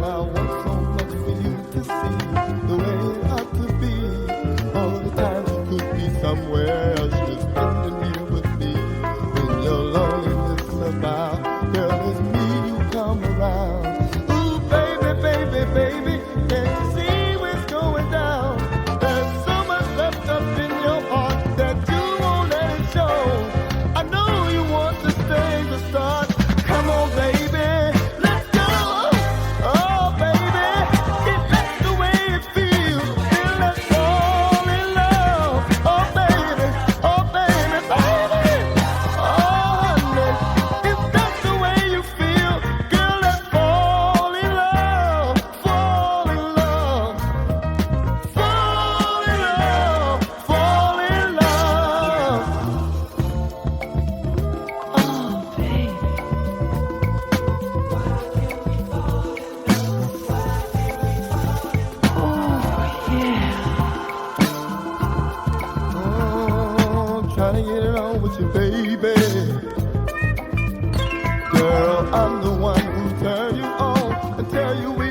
I want so much for you to see the way it ought to be. All the time you could be somewhere else, you're spending here with me. When your loneliness about, girl, it's me you come around. Ooh, baby, baby, baby, can't you see what's going down? There's so much left up in your heart that you won't let it show. I know you want to stay the start. Come on, baby, let's go. Oh, baby, if that's the way it feels, then let's fall in love. Oh, baby, baby. Oh, honey, if that's the way you feel, girl, let's fall in love. Fall in love. Fall in love. Fall in love. Oh, baby. Oh, yeah. Oh, trying to get it on with you, baby. Girl, I'm the one who turn you on and tell you we